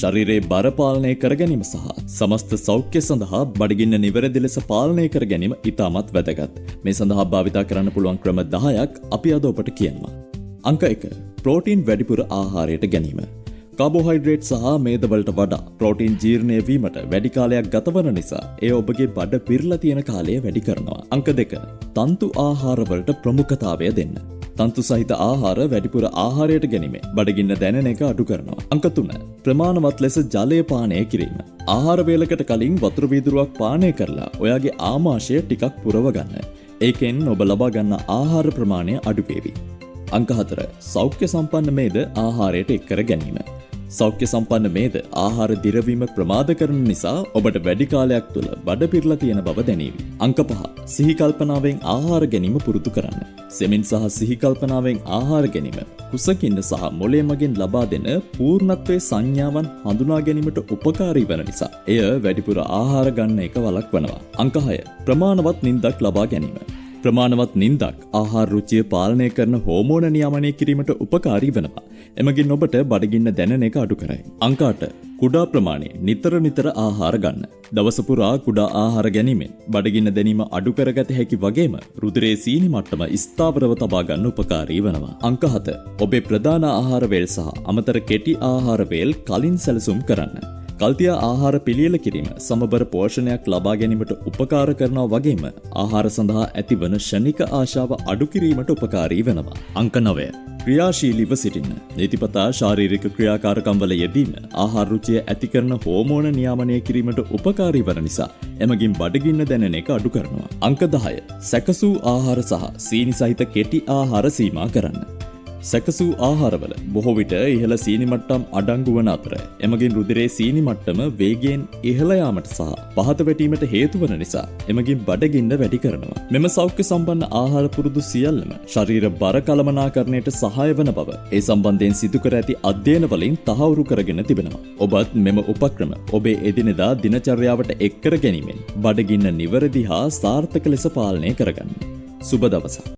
ශරීරයේ බර පාලනය කර ගැනීම සහ සමස්ත සෞඛ්‍ය සඳහා බඩගින්න නිවැරදි ලෙස පාලනය කර ගැනීම ඉතාමත් වැදගත්. මේ සඳහා භාවිතා කරන්න පුළුවන් ක්‍රම 10ක් අපි අද ඔබට කියනවා. අංක 1. ප්‍රෝටීන් වැඩිපුර ආහාරයට ගැනීම. කාබෝහයිඩ්‍රේට් සහ මේද වලට වඩා ප්‍රෝටීන් ජීර්ණය වීමට වැඩි කාලයක් ගතවන නිසා එය ඔබගේ බඩ පිරලා තියෙන කාලය වැඩි කරනවා. අංක 2. තන්තු ආහාර වලට ප්‍රමුඛතාවය දෙන්න. තන්තු සහිත ආහාර වැඩිපුර ආහාරයට ගැනීමෙන් බඩගින්න දැනෙන එක අඩු කරනවා. අංක 3. ප්‍රමාණවත් ලෙස ජලය පානය කිරීම. ආහාර වේලකට කලින් වතුර වීදුරුවක් පානය කරලා ඔයාගේ ආමාශය ටිකක් පුරව ගන්න. ඒකෙන් ඔබ ලබා ගන්න ආහාර ප්‍රමාණය අඩු වේවි. අංක 4. සෞඛ්‍ය සම්පන්න මේද ආහාරයට එක් කර ගැනීම. සෞඛ්‍ය සම්පන්න මේද ආහාර දිරවීම ප්‍රමාද කරන නිසා ඔබට වැඩි කාලයක් තුළ බඩ පිරලා තියෙන බව දැනේවි. අංක 5. සිහි කල්පනාවෙන් ආහාර ගැනීම පුරුදු කරන්න. සෙමින් සහ සිහි කල්පනාවෙන් ආහාර ගැනීම කුසකින්න සහ මොළය මගින් ලබා දෙන පූර්ණත්වයේ සංඥාවන් හඳුනා ගැනීමට උපකාරී වන නිසා එය වැඩිපුර ආහාර ගන්න එක වළක්වනවා. අංක 6. ප්‍රමාණවත් නිින්දක් ලබා ගැනීම. ප්‍රමාණවත් නිින්දක් ආහාර රුචිය පාලනය කරන හෝමෝන නියාමනය කිරීමට උපකාරී වෙනවා. එමගින් ඔබට බඩගින්න දැනෙන එක අඩු කරයි. අංක 8. කුඩා ප්‍රමාණයේ නිතර ආහාර ගන්න. දවස පුරා කුඩා ආහාර ගැනීමෙන් බඩගින්න දැනීම අඩු කරගත හැකි වගේම රුධිරයේ සීනි මට්ටම ස්ථාවරව තබා ගන්න උපකාරී වෙනවා. අංක 7. ඔබේ ප්‍රධාන ආහාර වේල් සහ අමතර කෙටි ආහාර වේල් කලින් සැලසුම් කරන්න. කල්තියා ආහාර පිළියෙල කිරීම සමබර පෝෂණයක් ලබා ගැනීමට උපකාර කරනවා වගේම ආහාර සඳහා ඇතිවන ෂණික ආශාව අඩු කිරීමට උපකාරී වෙනවා. අංක 9. ක්‍රියාශීලීව සිටින්න. නිතිපතා ශාරීරික ක්‍රියාකාරකම් වල යෙදීම ආහාර රුචිය ඇති කරන හෝමෝන නියාමනය කිරීමට උපකාරී වන නිසා එමගින් බඩගින්න දැනෙන එක අඩු කරනවා. අංක 10. සැකසූ ආහාර සහ සීනි සහිත කෙටි ආහාර සීමා කරන්න. සැකසූ ආහාරවල බොහෝ විට ඉහළ සීනි මට්ටම් අඩංගු වන අතර එමගින් රුධිරයේ සීනි මට්ටම වේගයෙන් ඉහළ යාමට සහ පහත වැටීමට හේතු වන නිසා එමගින් බඩගින්න වැඩි කරනවා. මෙම සෞඛ්‍ය සම්පන්න ආහාර පුරුදු සියල්ලම ශරීර බර කළමනාකරණයට සහාය වන බව ඒ සම්බන්ධයෙන් සිදු කර ඇති අධ්‍යයන වලින් තහවුරු කරගෙන තිබෙනවා. ඔබත් මෙම උපක්‍රම ඔබේ එදිනෙදා දිනචර්යාවට එක් කර ගැනීමෙන් බඩගින්න නිවැරදි හා සාර්ථක ලෙස පාලනය කරගන්න. සුබ දවසක්.